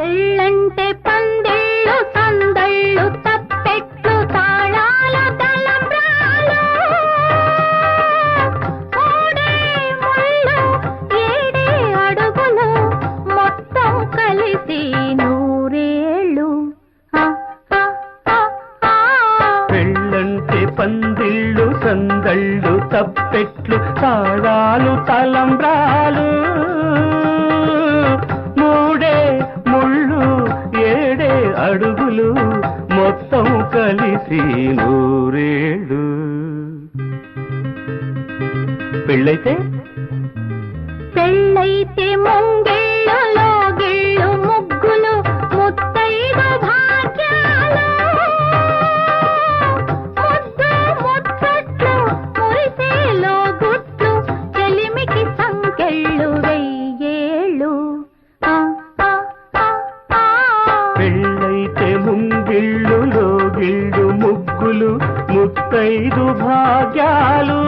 పెళ్ళంటే పందిళ్ళు సందళ్ళు తప్పెట్లు తాళాలు తలంబ్రాలు మూడే ముళ్ళు ఏడే అడుగులు మొత్తం కలిసి నూరేళ్ళు. పెళ్ళంటే పందిళ్ళు సందళ్ళు తప్పెట్లు తాళాలు తలంబ్రాలు మూడే ముళ్ళు ఏడే అడుగులు మొత్తం కలిసి నూరేళ్ళు. పెళ్ళైతే పెళ్ళైతే ముంగిళ్ళు లోగిళ్ళు ముగ్గులు ముత్తైదు భాగ్యాలు ముద్దు ముచ్చట్లు మురిసే లోగుట్లు చెలిమికి సంకెళ్ళు వెయ్యేళ్ళు. పెళ్ళైతే ముంగిళ్ళు లోగిళ్ళు ముగ్గులు ముత్తైదు భాగ్యాలు